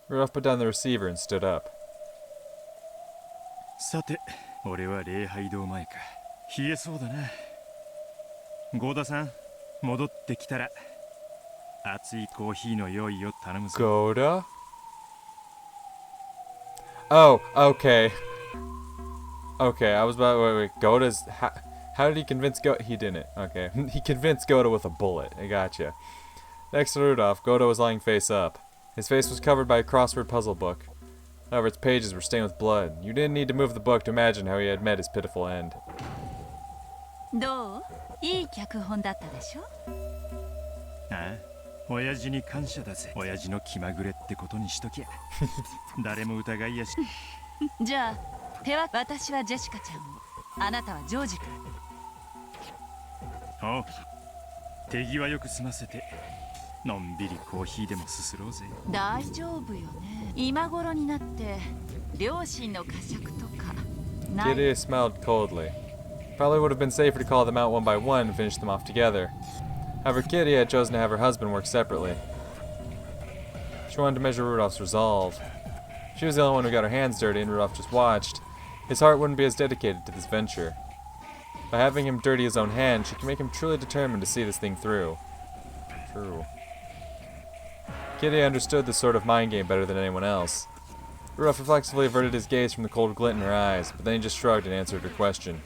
Rudolph put down the receiver and stood up. さて、俺は礼拝堂前か。冷えそうだな。ゴーダさん、戻ってきたら熱いコーヒーの用意を頼むぞ。Goda? Oh, okay. Okay, I was about. Wait. Goda's. How did he convince Goda? He didn't. Okay. He convinced Goda with a bullet. I gotcha. Next to Rudolph, Goda was lying face up. His face was covered by a crossword puzzle book. However, its pages were stained with blood. You didn't need to move the book to imagine how he had met his pitiful end. どう？いい脚本だったでしょ？ああ、親父に感謝だぜ。親父の気まぐれってことにしときゃ。誰も疑いやし。じゃあ、私はジェシカちゃんを、あなたはジョージ君。おう、手際よく済ませて、のんびりコーヒーでもすすろうぜ。大丈夫よね。今頃になって両親の呵責とかない。Kitty smiled coldly. Probably would have been safer to call them out one by one and finish them off together. However, Kitty had chosen to have her husband work separately. She wanted to measure Rudolph's resolve. She was the only one who got her hands dirty, and Rudolph just watched. His heart wouldn't be as dedicated to this venture. By having him dirty his own hands, she can make him truly determined to see this thing through. True. Kitty understood this sort of mind game better than anyone else. Rudolph reflexively averted his gaze from the cold glint in her eyes, but then he just shrugged and answered her question.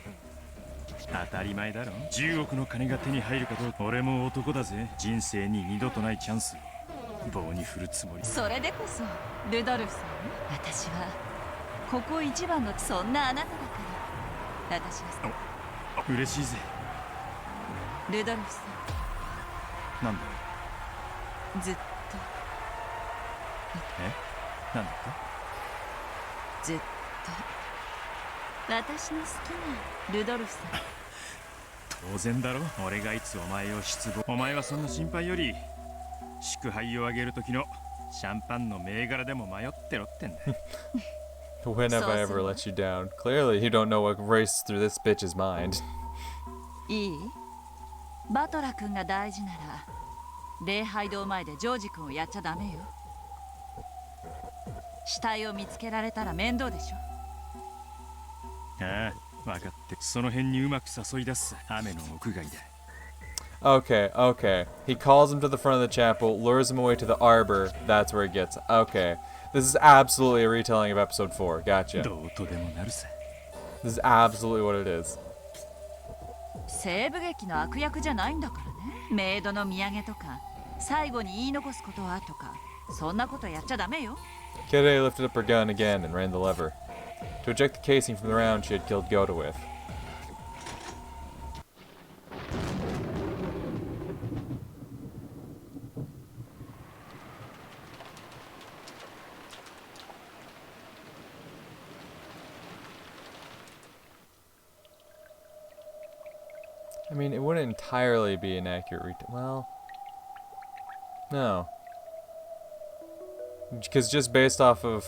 当たり前だろ。10億の金が手に入るかどうか。俺も男だぜ。人生に二度とないチャンスを棒に振るつもり。それでこそルドルフさん、私はここ一番のそんなあなただから。私は嬉しいぜ。ルドルフさん。なんだ。ずっと。え？なんだって？ずっと私の好きなルドルフさん。当然だろ。俺がいつお前を失望。お前はそんな心配より祝杯をあげる時のシャンパンの銘柄でも迷ってろってんだ。When have I ever let you down? Clearly, you don't know what raced through this bitch's mind. いい？バトラ君が大事なら礼拝堂前でジョージ君をやっちゃダメよ。死体を見つけられたら面倒でしょ。ああ、分かって。その辺にうまく誘い出す。雨の屋外だ。Okay. He calls him to the front of the chapel, lures him away to the arbor. That's where it gets. Okay. This is absolutely a retelling of episode 4. Gotcha. どうとでもなるさ。This is absolutely what it is. 西部劇の悪役じゃないんだからね。メイドの土産とか、最後に言い残すことはとか、そんなことやっちゃダメよ。Kitty lifted up her gun again and ran the lever to eject the casing from the round she had killed Goda with. I mean, it wouldn't entirely be an accurate well, no. Because just based off of,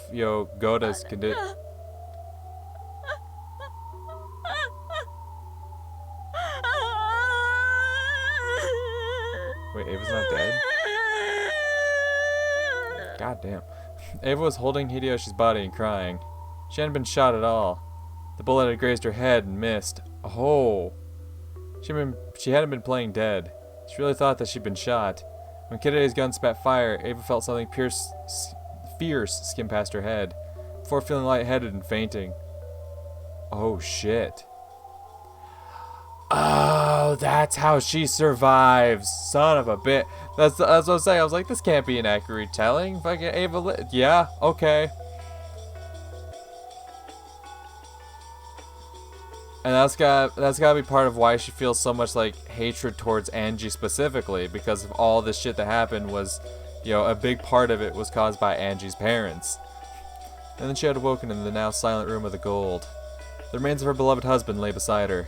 Goda's condition. Wait, Ava's not dead? God damn. Ava was holding Hideyoshi's body and crying. She hadn't been shot at all. The bullet had grazed her head and missed. Oh. She hadn't been playing dead. She really thought that she'd been shot. When Kide's gun spat fire, Ava felt something fierce skim past her head, before feeling lightheaded and fainting. Oh shit. Oh, that's how she survives. Son of a bit. That's what I was saying. I was like, this can't be an accurate retelling. Fucking Ava yeah, okay. And that's gotta be part of why she feels so much like hatred towards Angie specifically, because of all this shit that happened was, a big part of it was caused by Angie's parents. And then she had awoken in the now silent room of the gold. The remains of her beloved husband lay beside her,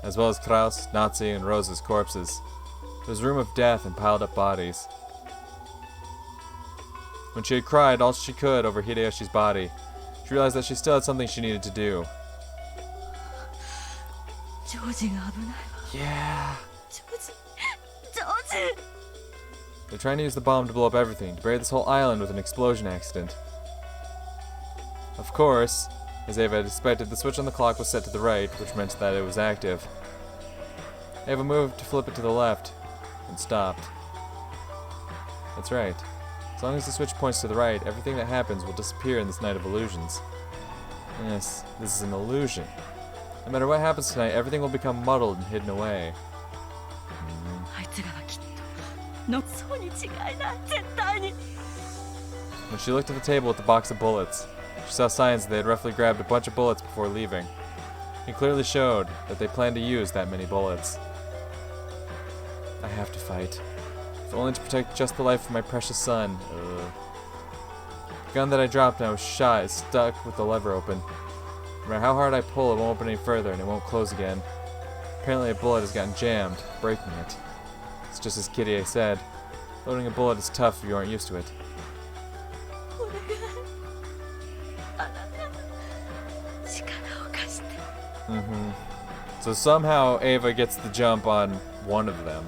as well as Kraus, Nazi, and Rose's corpses. It was a room of death and piled up bodies. When she had cried all she could over Hideyoshi's body, she realized that she still had something she needed to do. Yeah. They're trying to use the bomb to blow up everything, to bury this whole island with an explosion accident. Of course, as Ava had expected, the switch on the clock was set to the right, which meant that it was active. Ava moved to flip it to the left, and stopped. That's right. As long as the switch points to the right, everything that happens will disappear in this night of illusions. Yes, this is an illusion. No matter what happens tonight, everything will become muddled and hidden away. あいつらはきっとのそうに違いない絶対に When she looked at the table with the box of bullets, she saw signs that they had roughly grabbed a bunch of bullets before leaving. It clearly showed that they planned to use that many bullets. I have to fight. If only to protect just the life of my precious son. The gun that I dropped and I was shot is stuck with the lever open. No matter how hard I pull, it won't open any further and it won't close again. Apparently a bullet has gotten jammed, breaking it. It's just as Kirie said. Loading a bullet is tough if you aren't used to it. お願いあなた力を貸して So somehow Ava gets the jump on one of them.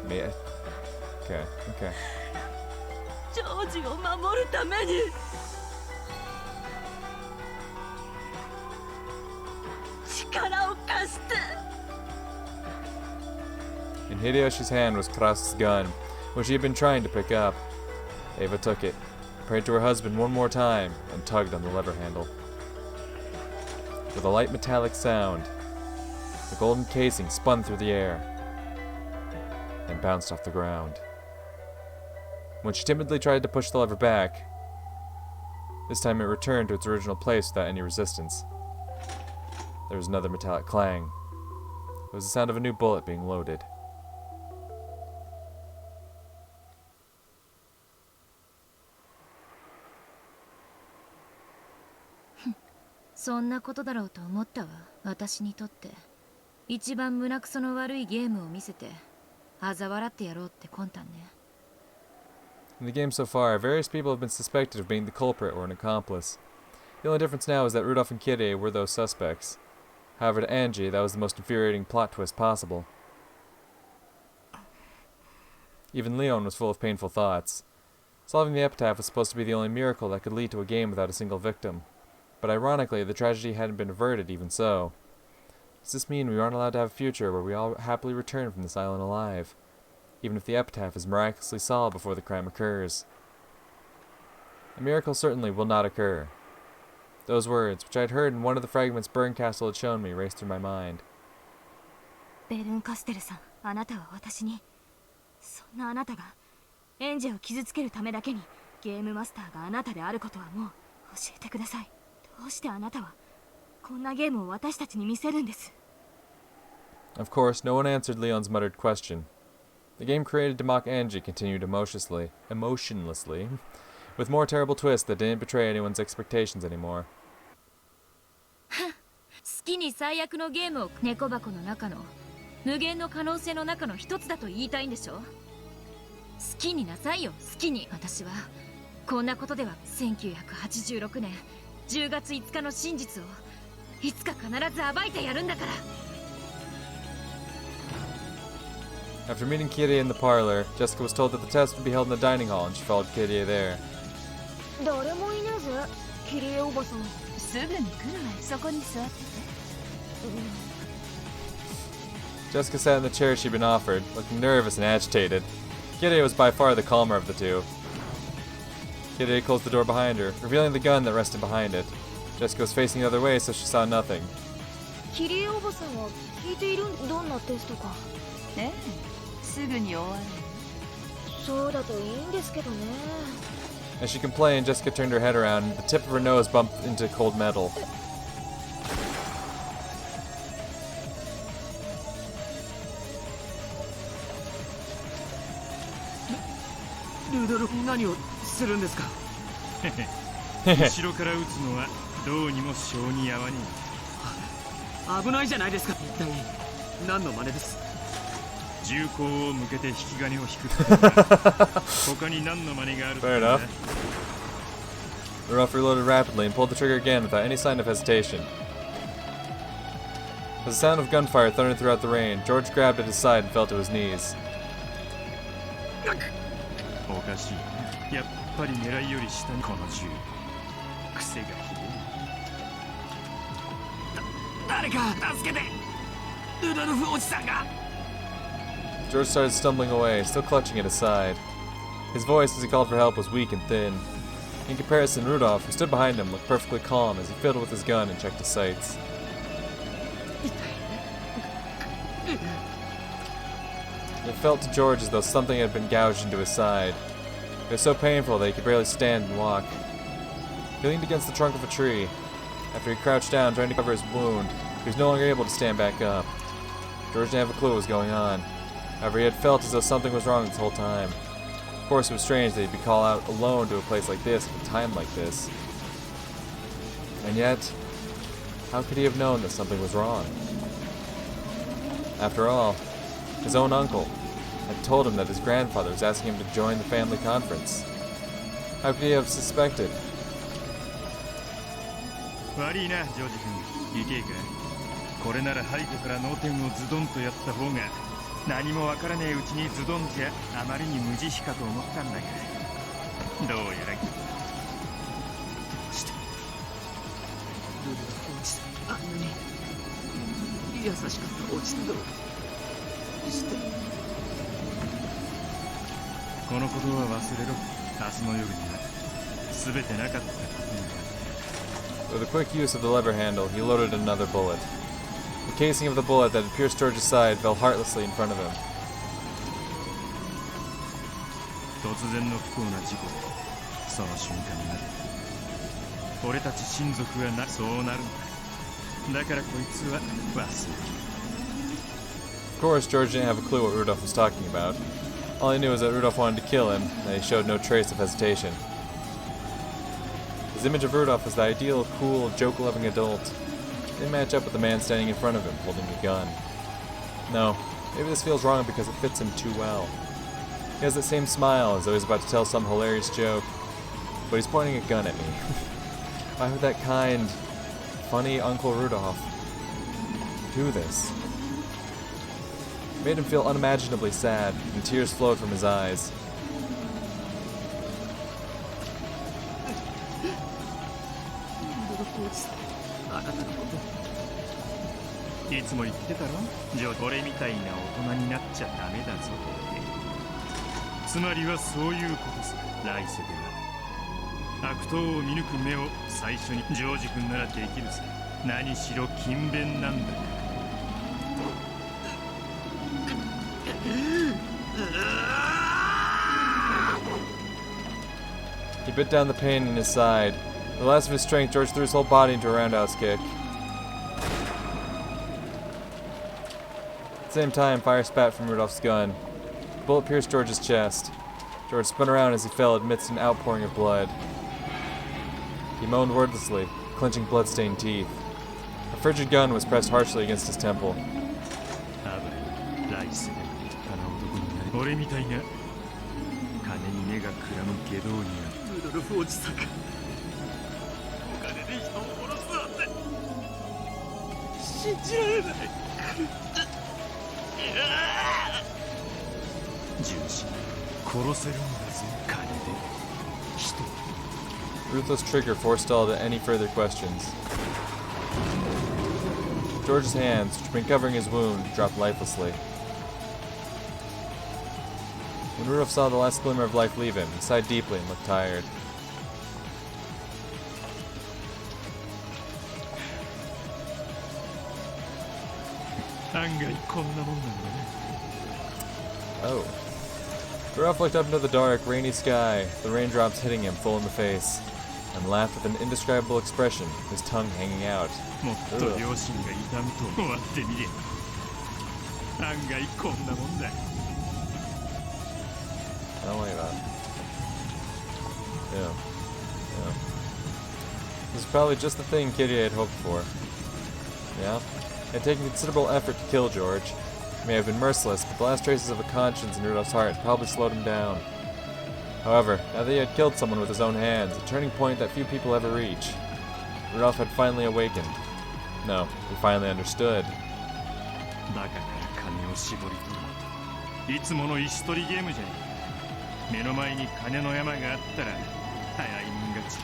Yeah. Okay. ジョージを守るために 力を貸して In Hideyoshi's hand was Kras's gun, which he had been trying to pick up. Ava took it, prayed to her husband one more time, and tugged on the lever handle. With a light metallic sound, the golden casing spun through the air and bounced off the ground. When she timidly tried to push the lever back, this time it returned to its original place without any resistance. There was another metallic clang. It was the sound of a new bullet being loaded. そんなことだろうと思ったわ。私にとって一番胸くその悪いゲームを見せて嘲笑ってやろうって魂胆ね。 In the game so far, various people have been suspected of being the culprit or an accomplice. The only difference now is that Rudolph and Kirie were those suspects. However, to Angie, that was the most infuriating plot twist possible. Even Leon was full of painful thoughts. Solving the epitaph was supposed to be the only miracle that could lead to a game without a single victim. But ironically, the tragedy hadn't been averted even so. Does this mean we aren't allowed to have a future where we all happily return from this island alive, even if the epitaph is miraculously solved before the crime occurs? A miracle certainly will not occur. Those words, which I had heard in one of the fragments Burncastle had shown me, raced through my mind. ベルンカステルさん、あなたは私に、そんなあなたがエンジェを傷つけるためだけにゲームマスターがあなたであることはもう教えてください。どうしてあなたはこんなゲームを私たちに見せるんです？ Of course, no one answered Leon's muttered question. The game created to mock Angie continued emotionlessly, with more terrible twists that didn't betray anyone's expectations anymore. 好きに最悪のゲームを猫箱の中の無限の可能性の中の一つだと言いたいんでしょ？好きになさいよ、好きに。私はこんなことでは1986年10月5日の真実をいつか必ず暴いてやるんだから。 After meeting Kirie in the parlor, Jessica was told that the test would be held in the dining hall, and she followed Kirie there. 誰もいねえぜ、キリエおばさん。すぐに来るわよ。そこに座ってて。 Jessica sat in the chair she'd been offered, looking nervous and agitated. Kirie was by far the calmer of the two. Kirie closed the door behind her, revealing the gun that rested behind it. Jessica was facing the other way, so she saw nothing. キリエおばさんは聞いているどんなテストか。ええ、すぐに終わる。そうだといいんですけどね。 As she complained, Jessica turned her head around, and the tip of her nose bumped into cold metal. ルドルフ、何をするんですか？後ろから撃つのはどうにも性に合わね危ないじゃないですか。一体何の真似です？え。銃口を向けて引き金を引くって他に何の真似があるか Fair な。 enough. Rudolph reloaded rapidly and pulled the trigger again without any sign of hesitation. As the sound of gunfire thundered throughout the rain, George grabbed at his side and fell to his knees. おかしい。やっぱり狙いより下にこの銃。癖がひどい。誰か助けて。ルドルフおじさんが。 George started stumbling away, still clutching at his side. His voice as he called for help was weak and thin. In comparison, Rudolph, who stood behind him, looked perfectly calm as he fiddled with his gun and checked his sights. It felt to George as though something had been gouged into his side. It was so painful that he could barely stand and walk. He leaned against the trunk of a tree. After he crouched down trying to cover his wound, he was no longer able to stand back up. George didn't have a clue what was going on. However, he had felt as though something was wrong this whole time. Of course, it was strange that he'd be called out alone to a place like this at a time like this. And yet, how could he have known that something was wrong? After all, his own uncle had told him that his grandfather was asking him to join the family conference. How could he have suspected? 悪いな、ジョージ君。行けいか。これなら背後から脳天をズドンとやった方が何もわからねえうちにズドンじゃあまりに無慈悲かと思ったんだが、どうやらしてルドルフおじさん、あんなに優しかったおじさんどうして。このことは忘れろ。明日の夜にな。全てなかったことになる。 With a quick use of the lever handle, he loaded another bullet. The casing of the bullet that had pierced George's side fell heartlessly in front of him. 突然の不幸な事故でその瞬間になる。俺たち親族はそうなるんだ。だからこいつは忘れる。 Of course, George didn't have a clue what Rudolph was talking about. All he knew was that Rudolph wanted to kill him, and he showed no trace of hesitation. His image of Rudolph as the ideal, cool, joke-loving adult didn't match up with the man standing in front of him, holding a gun. No, maybe this feels wrong because it fits him too well. He has that same smile as though he's about to tell some hilarious joke, but he's pointing a gun at me. Why would that kind, funny Uncle Rudolph do this? It made him feel unimaginably sad, and tears flowed from his eyes. あなたのこと。いつも言ってたろ、ジョー。俺みたいな大人になっちゃダメだぞって。つまりはそういうことさ、来世では。悪党を見抜く目を最初にジョージ君ならできるさ。何しろ勤勉なんだから。 He bit down the pain in his side. With the last of his strength, George threw his whole body into a roundhouse kick. At the same time, fire spat from Rudolph's gun. The bullet pierced George's chest. George spun around as he fell amidst an outpouring of blood. He moaned wordlessly, clenching blood-stained teeth. A frigid gun was pressed harshly against his temple. 俺みたいな金に目がくらむ外道にはルドルフおじさんがお金で人を殺すなんて信じられない。重視殺せるんだぞ金で人。 Ruthless trigger forestalled any further questions. George's hands, which had been covering his wound, dropped lifelessly. When Rudolph saw the last glimmer of life leave him, he sighed deeply and looked tired. Oh. Rudolph looked up into the dark, rainy sky, the raindrops hitting him full in the face, and laughed with an indescribable expression, his tongue hanging out. Ugh. I don't like that. Yeah. This is probably just the thing Kitty had hoped for. Yeah? It had taken considerable effort to kill George. He may have been merciless, but the last traces of a conscience in Rudolph's heart probably slowed him down. However, now that he had killed someone with his own hands, a turning point that few people ever reach, Rudolph had finally awakened. No, he finally understood. バカから金を絞り取る。いつもの石取りゲームじゃねえ。目の前に金の山があったら早いもん勝ち。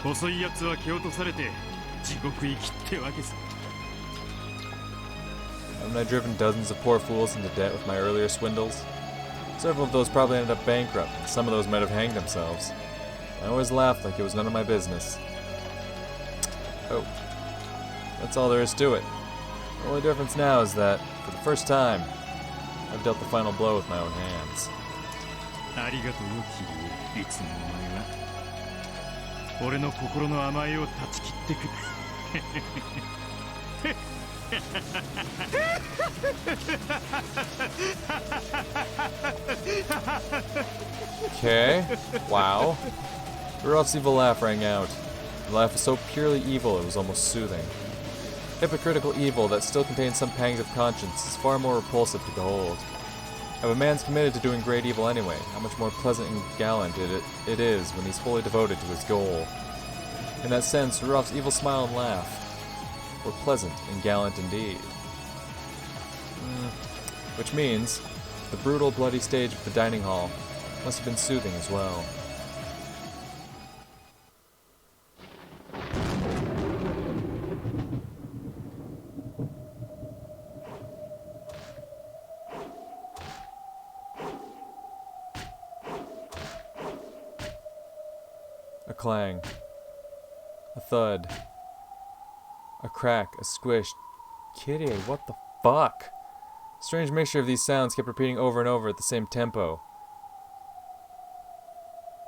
細いやつは蹴落とされて地獄行きってわけさ。 Haven't I driven dozens of poor fools into debt with my earlier swindles? Several of those probably ended up bankrupt, and some of those might have hanged themselves. I always laughed like it was none of my business. Oh. That's all there is to it. The only difference now is that, for the first time, I've dealt the final blow with my own hands. ありがとうよキリエ、いつもお前は俺の心の甘えを断ち切ってくれ。 Okay. Wow. Rudolph's evil laugh rang out. The laugh was so purely evil it was almost soothing. Hypocritical evil that still contains some pangs of conscience is far more repulsive to behold. If a man's committed to doing great evil anyway, how much more pleasant and gallant it is when he's fully devoted to his goal. In that sense, Rudolph's evil smile and laugh were pleasant and gallant indeed. Which means, the brutal, bloody stage of the dining hall must have been soothing as well. A clang. A thud. A crack, a squish. Kitty, what the fuck? A strange mixture of these sounds kept repeating over and over at the same tempo.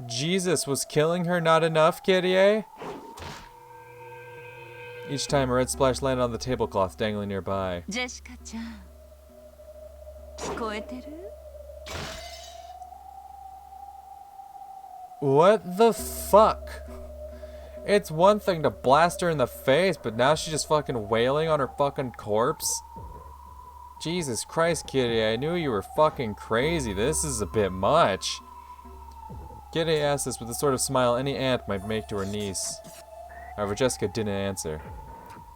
Jesus, was killing her not enough, Kitty? Each time a red splash landed on the tablecloth dangling nearby. Jessica-chan, 聞こえてる? What the fuck? It's one thing to blast her in the face, but now she's just fucking wailing on her fucking corpse? Jesus Christ, Kitty, I knew you were fucking crazy. This is a bit much. Kitty asked this with the sort of smile any aunt might make to her niece. However, Jessica didn't answer.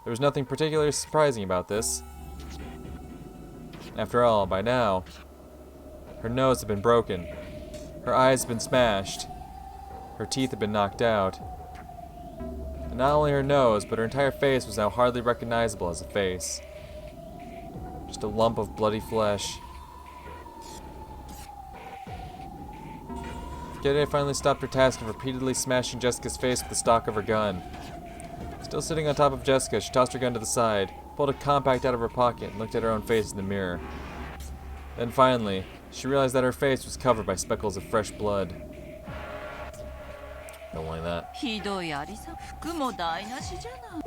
There was nothing particularly surprising about this. After all, by now, her nose had been broken, her eyes had been smashed, her teeth had been knocked out. And not only her nose, but her entire face was now hardly recognizable as a face. Just a lump of bloody flesh. Kitty finally stopped her task of repeatedly smashing Jessica's face with the stock of her gun. Still sitting on top of Jessica, she tossed her gun to the side, pulled a compact out of her pocket, and looked at her own face in the mirror. Then finally, she realized that her face was covered by speckles of fresh blood. Not only that. ひどいありさ、服も台無しじゃない。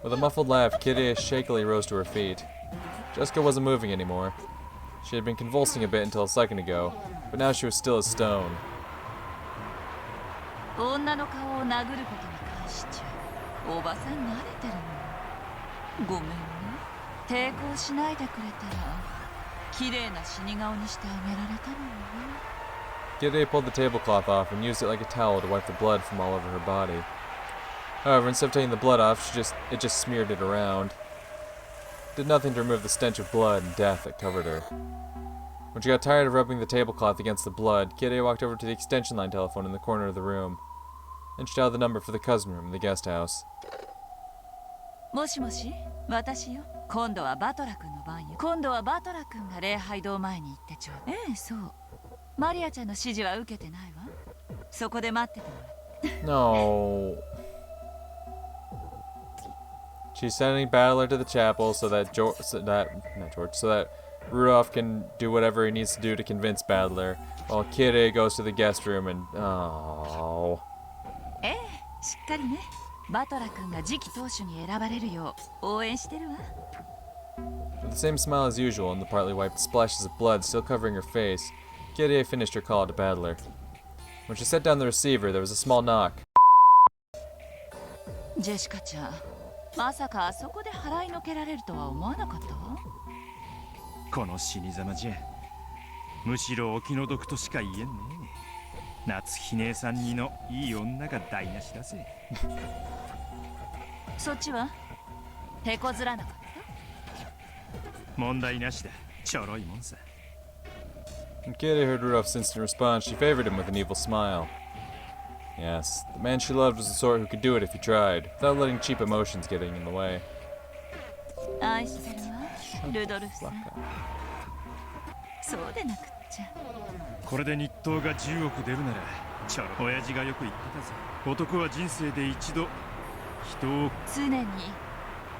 With a muffled laugh, Kitty shakily rose to her feet. Jessica wasn't moving anymore. She had been convulsing a bit until a second ago, but now she was still as stone. 女の顔を殴ることに関しちゃおばさん慣れてるの。ごめんね。抵抗しないでくれたら綺麗な死に顔にしてあげられたのよね。 Kitty pulled the tablecloth off and used it like a towel to wipe the blood from all over her body. However, instead of taking the blood off, it just smeared it around. Did nothing to remove the stench of blood and death that covered her. When she got tired of rubbing the tablecloth against the blood, Kitty walked over to the extension line telephone in the corner of the room. Then she dialed the number for the cousin room in the guest house. もしもし、私よ。今度はバトラ君の番よ。今度はバトラ君が礼拝堂前に行ってちょうだい。ええ、そう。マリアちゃんの指示は受けてないわ。そこで待っててもらって。No. She's sending Battler to the chapel so that Rudolph can do whatever he needs to do to convince Battler, while Kitty goes to the guest room andええ、しっかりね。バトラ君が次期当主に選ばれるよう応援してるわ。 With the same smile as usual and the partly wiped splashes of blood still covering her face, Kitty finished her call to Battler. When she set down the receiver, there was a small knock. ジェシカちゃん、まさかあそこで払いのけられるとは思わなかったわ。この死にざまじゃむしろお気の毒としか言えんね。夏日姉さんにのいい女が台無しだぜ。そっちは手こずらなかった？問題なしだ。ちょろいもんさ。 When Kitty heard Rudolph's instant response, she favored him with an evil smile. Yes, the man she loved was the sort who could do it if he tried, without letting cheap emotions getting in the way. 愛してるわルドルフさん。そうでなくっちゃ。これで日当が10億出るならちょろ親父がよく言ってたぜ。男は人生で一度人を常に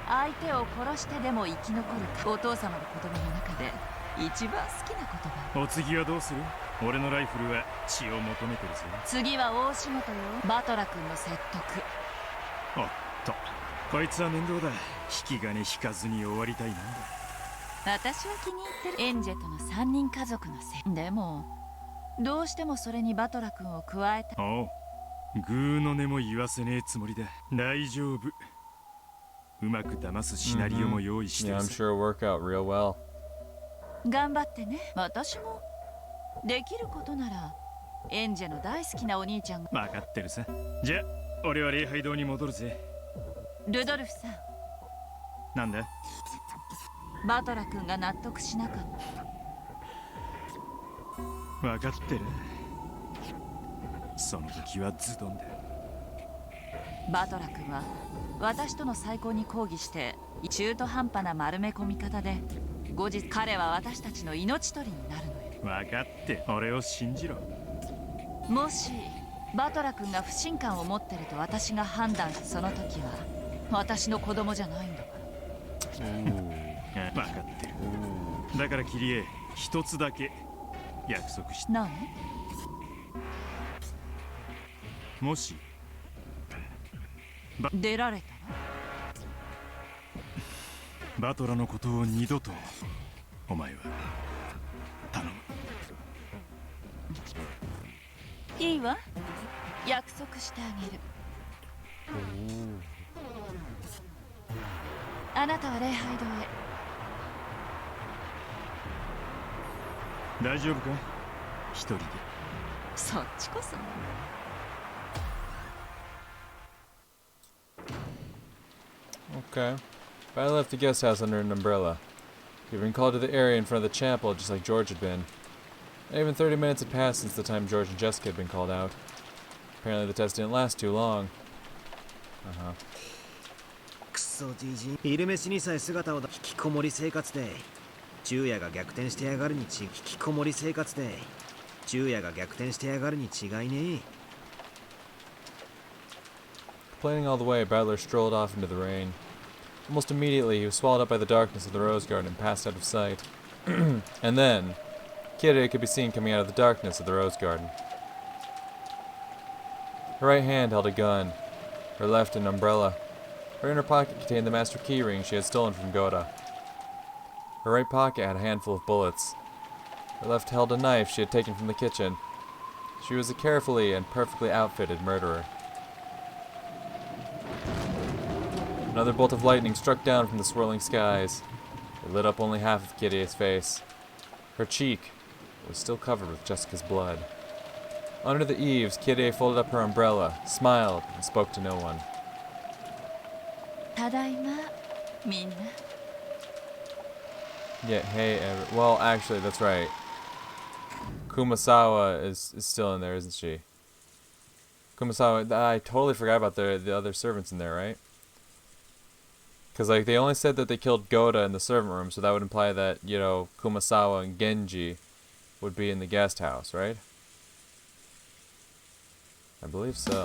相手を殺してでも生き残る。お父様の言葉の中で一番好きな言葉。お次はどうする？俺のライフルは血を求めてるぜ。次は大仕事よ。バトラ君の説得。おっと、こいつは面倒だ。引き金引かずに終わりたいなんだ。私は気に入ってる。エンジェとの3人家族のせい。でもどうしてもそれにバトラ君を加えた。おう、グーの音も言わせねえつもりだ。大丈夫。うまく騙すシナリオも用意して Yeah, る I'm ぜ。 sure it'll work out real well. 頑張ってね。私もできることならエンジェの大好きなお兄ちゃんが。分かってるさ。じゃあ俺は礼拝堂に戻るぜ。ルドルフさん、なんだ？バトラ君が納得しなかった。分かってる。その時はズドンだ。バトラ君は私との再婚に抗議して中途半端な丸め込み方で後日彼は私たちの命取りになるのよ。分かって、俺を信じろ。もしバトラ君が不信感を持ってると私が判断し、その時は私の子供じゃないんだから。分かってる。だからキリエ、一つだけ約束して。何？もし出られたらバトラのことを二度とお前は頼む。いいわ、約束してあげる。あなたは礼拝堂へ。大丈夫か？一人で。そっちこそ。Okay. But I left the guest house under an umbrella. You've been called to the area in front of the chapel, just like George had been. Not even 30 minutes had passed since the time George and Jessica had been called out. Apparently the test didn't last too long. クソじじい、昼飯にさえ姿を引きこもり生活で昼夜が逆転してやがるに引きこもり生活で昼夜が逆転してやがるに違いねえ。 Complaining all the way, Battler strolled off into the rain. Almost immediately, he was swallowed up by the darkness of the rose garden and passed out of sight. And then, Kirei could be seen coming out of the darkness of the rose garden. Her right hand held a gun, her left an umbrella. Her inner pocket contained the master keyring she had stolen from Goda. Her right pocket had a handful of bullets. Her left held a knife she had taken from the kitchen. She was a carefully and perfectly outfitted murderer. Another bolt of lightning struck down from the swirling skies. It lit up only half of Kire's face. Her cheek was still covered with Jessica's blood. Under the eaves, Kirei folded up her umbrella, smiled, and spoke to no one. ただいま、みんな。 Yeah, hey, well, actually, that's right. Kumasawa is still in there, isn't she? Kumasawa, I totally forgot about the other servants in there, right? Because, like, they only said that they killed Goda in the servant room, so that would imply that, you know, Kumasawa and Genji would be in the guest house, right? I believe so.